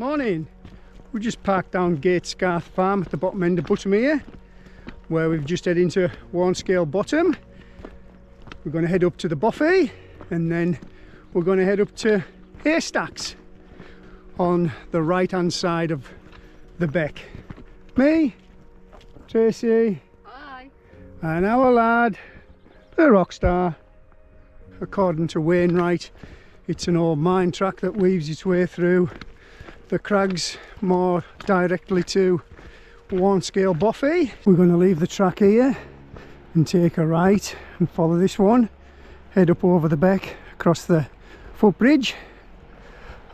Morning. We just parked down Gatesgarth farm at the bottom end of Buttermere, where we've just headed into Warnscale bottom. We're going to head up to the Buffy and then we're going to head up to Haystacks on the right hand side of the beck. Me, Tracy, hi, and our lad, the Rockstar. According to Wainwright, it's an old mine track that weaves its way through the crags more directly to Warnscale Bothy. We're going to leave the track here and take a right and follow this one, head up over the beck across the footbridge.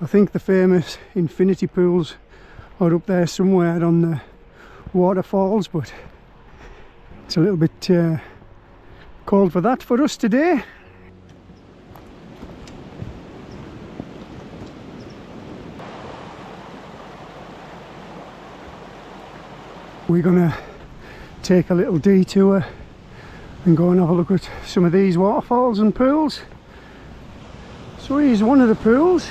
I think the famous infinity pools are up there somewhere on the waterfalls, but it's a little bit cold for that for us today. We're gonna take a little detour and go and have a look at some of these waterfalls and pools. So here's one of the pools.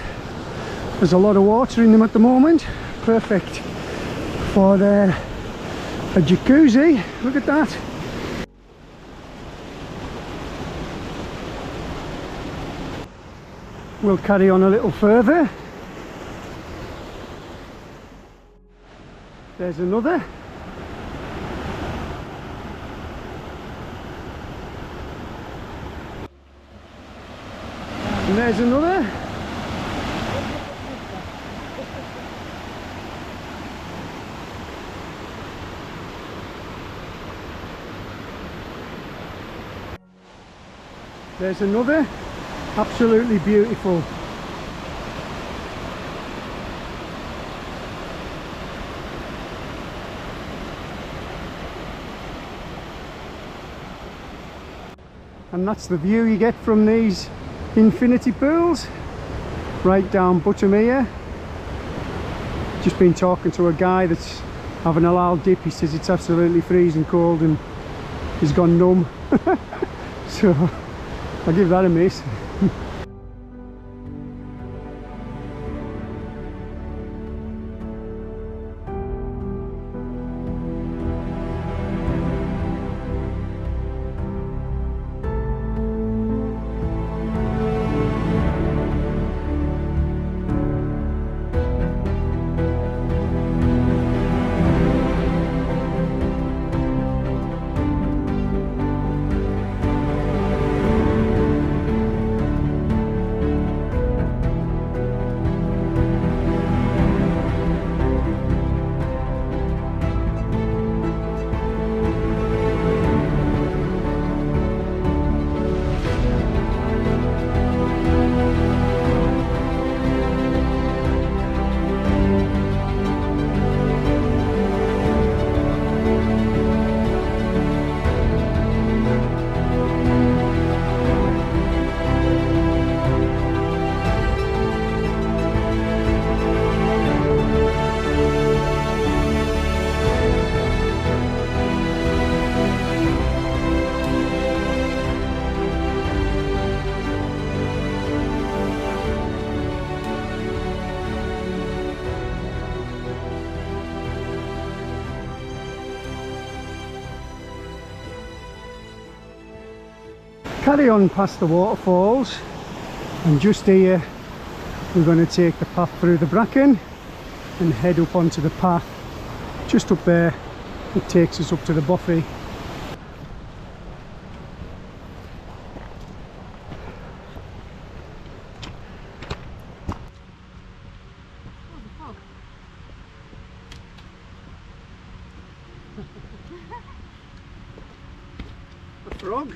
There's a lot of water in them at the moment. Perfect for a jacuzzi. Look at that. We'll carry on a little further. There's another. And there's another. There's another. Absolutely beautiful. And that's the view you get from these infinity pools right down Buttermere. Just been talking to a guy that's having a halal dip. He says it's absolutely freezing cold and he's gone numb. So I'll give that a miss. Carry on past the waterfalls, and just here we're going to take the path through the bracken and head up onto the path just up there. It takes us up to the Buffy. A frog.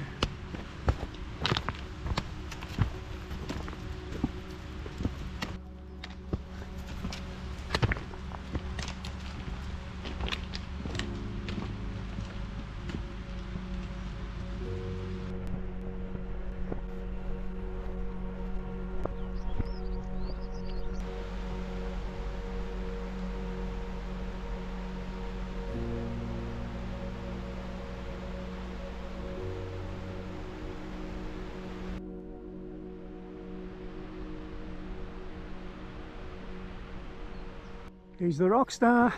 He's the rock star.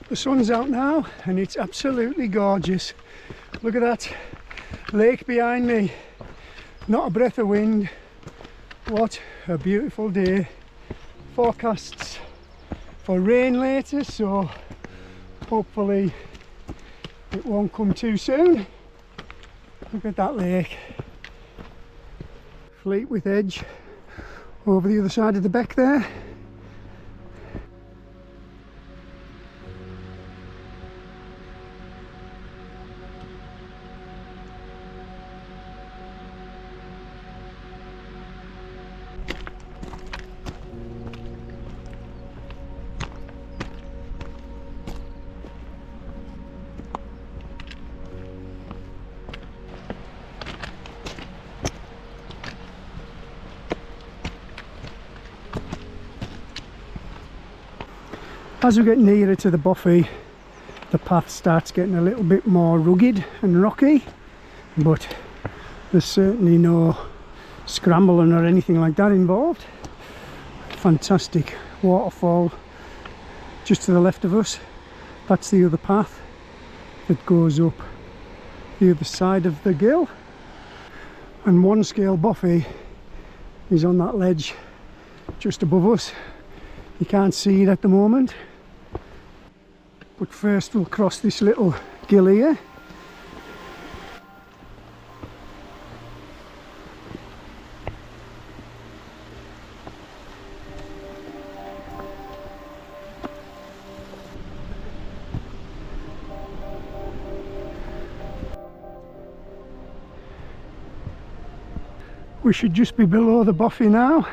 The sun's out now and it's absolutely gorgeous. Look at that lake behind me. Not a breath of wind. What a beautiful day. Forecasts for rain later, so hopefully it won't come too soon. Look at that lake. Fleet with edge over the other side of the beck there. As we get nearer to the Buffy, the path starts getting a little bit more rugged and rocky, but there's certainly no scrambling or anything like that involved. Fantastic waterfall just to the left of us. That's the other path that goes up the other side of the gill, and Warnscale Buffy is on that ledge just above us. You can't see it at the moment, but first we'll cross this little gill here. We should just be below the Buffy now.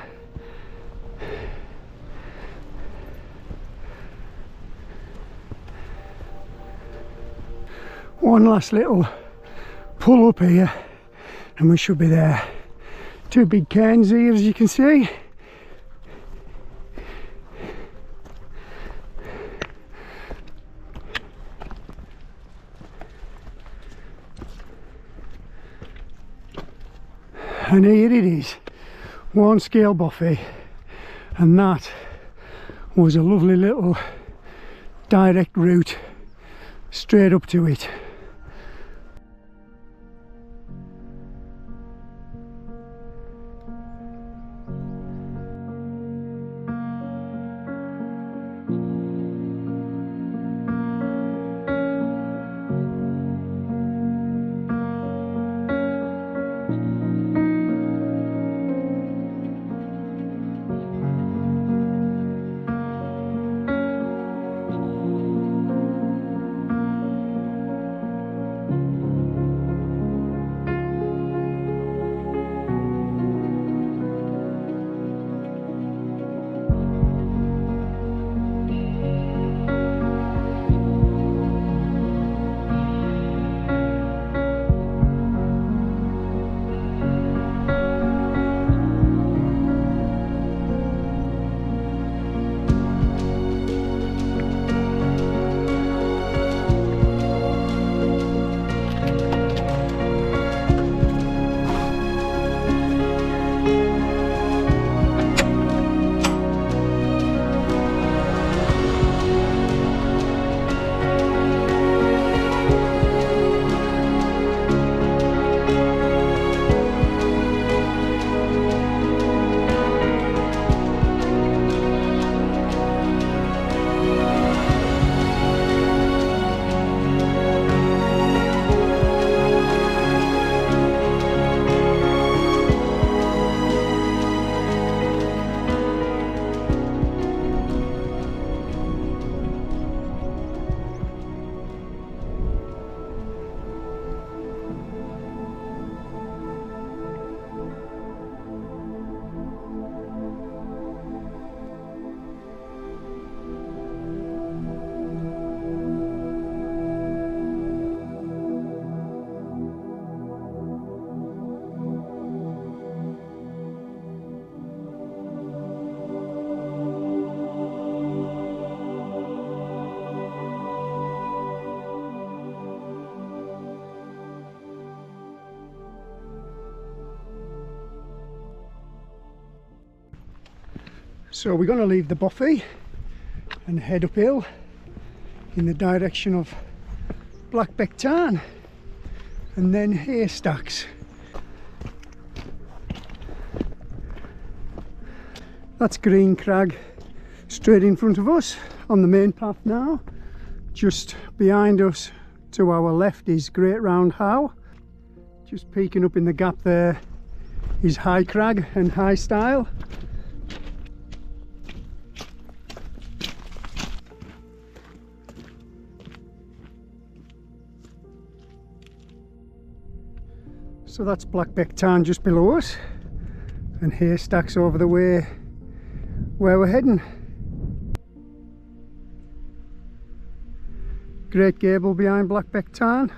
One last little pull up here and we should be there. Two big cairns here, as you can see. And here it is, Warnscale Buffy, and that was a lovely little direct route straight up to it. So we're going to leave the Buffy and head uphill in the direction of Blackbeck Tarn and then Haystacks. That's Green Crag straight in front of us on the main path now. Just behind us to our left is Great Round How. Just peeking up in the gap there is High Crag and High Stile. So that's Blackbeck Tarn just below us and Haystacks over the way where we're heading. Great Gable behind Blackbeck Tarn.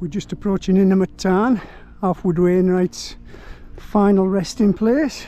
We're just approaching Innermouth Tarn, Alfwood Wainwright's final resting place.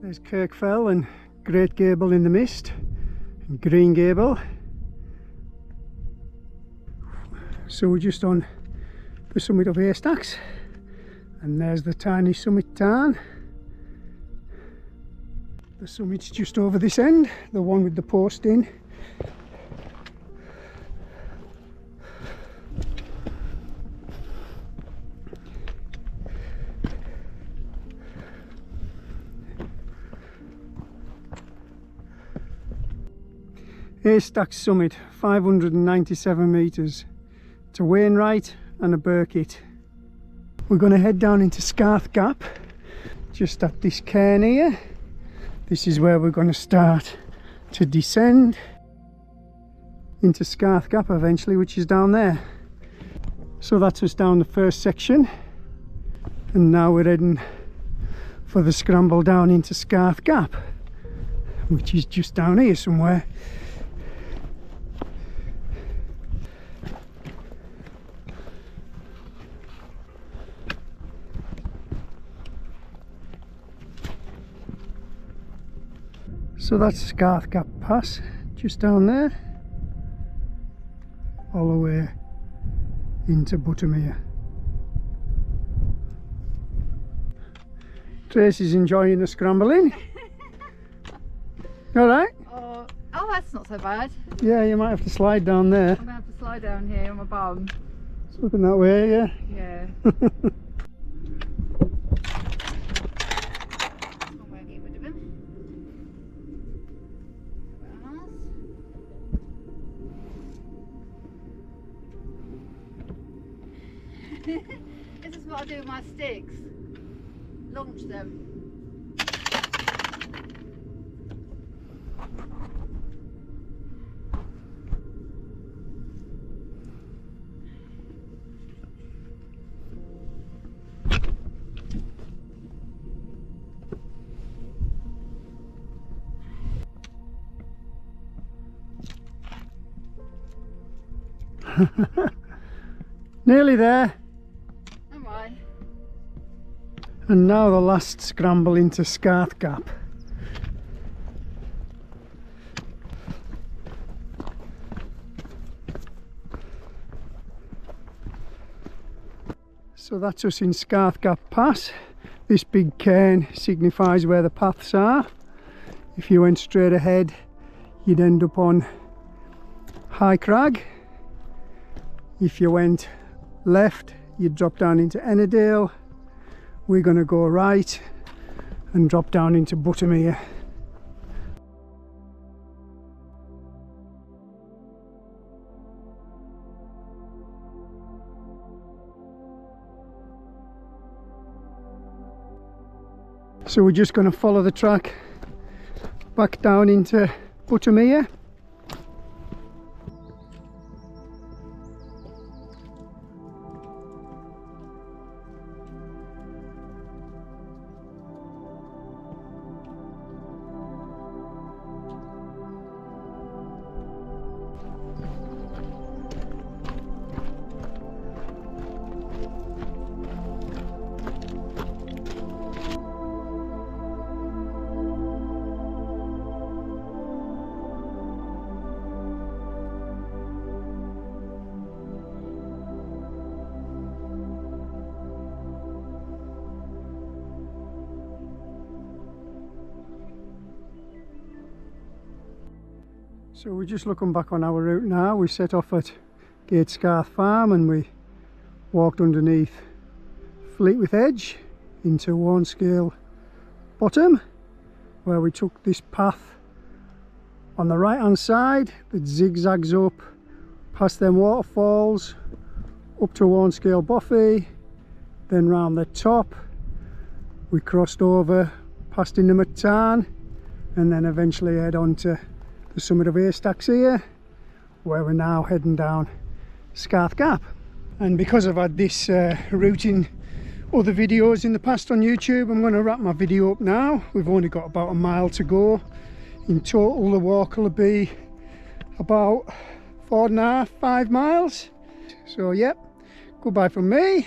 There's Kirkfell and Great Gable in the mist, and Green Gable. So we're just on the summit of Haystacks, and there's the tiny summit tarn. The summit's just over this end, the one with the post in. Haystacks summit, 597 metres to Wainwright and a Burkitt. We're going to head down into Scarth Gap, just at this cairn here. This is where we're going to start to descend into Scarth Gap eventually, which is down there. So that's us down the first section, and now we're heading for the scramble down into Scarth Gap, which is just down here somewhere. So that's Scarth Gap Pass, just down there, all the way into Buttermere. Tracy's enjoying the scrambling. Alright? Oh, that's not so bad. Yeah, you might have to slide down there. I'm going to have to slide down here on my bum. It's looking that way, yeah? Yeah. This is what I do with my sticks. Launch them. Nearly there. Am I? And now the last scramble into Scarth Gap. So that's us in Scarth Gap Pass. This big cairn signifies where the paths are. If you went straight ahead, you'd end up on High Crag. If you went left, you'd drop down into Ennerdale. We're going to go right and drop down into Buttermere. So we're just going to follow the track back down into Buttermere. So we're just looking back on our route now. We set off at Gatesgarth farm and we walked underneath Fleetwith Edge into Warnscale bottom, where we took this path on the right hand side that zigzags up past them waterfalls up to Warnscale Buffy, then round the top we crossed over past Tarns and then eventually head on to the summit of Haystacks here, where we're now heading down Scarth Gap. And because I've had this route in other videos in the past on YouTube, I'm going to wrap my video up now. We've only got about a mile to go. In total the walk will be about 4.5, 5 miles. So yep, goodbye from me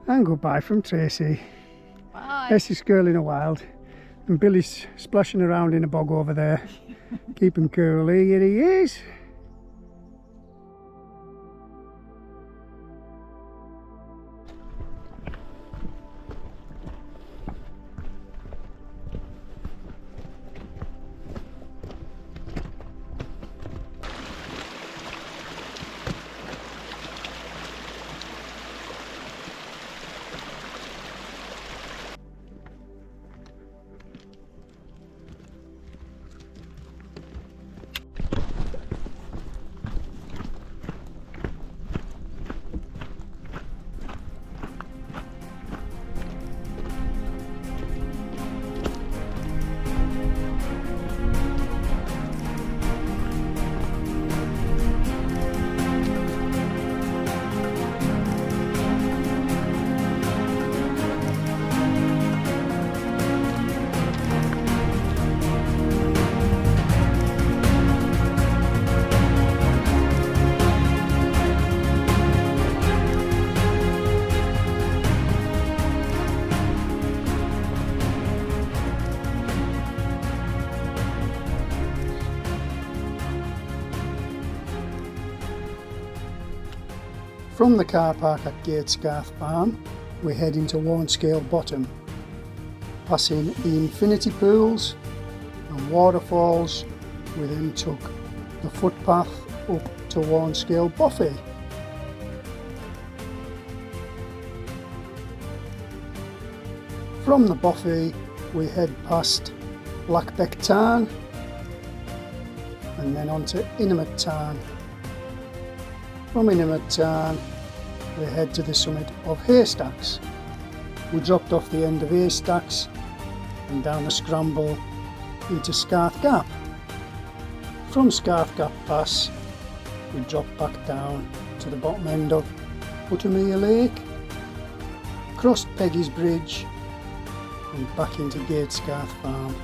and goodbye from Tracy. Bye. Essie's girl in a wild and Billy's splashing around in a bog over there. Keep him cool. Here he is. From the car park at Gatesgarth farm, we head into Warnscale bottom, passing the infinity pools and waterfalls. We then took the footpath up to Warnscale Buffy. From the Buffy we head past Blackbeck Tarn and then on to Tarn. From Tarn we head to the summit of Haystacks. We dropped off the end of Haystacks and down the scramble into Scarth Gap. From Scarth Gap Pass we dropped back down to the bottom end of Buttermere Lake, crossed Peggy's Bridge and back into Gatesgarth Farm.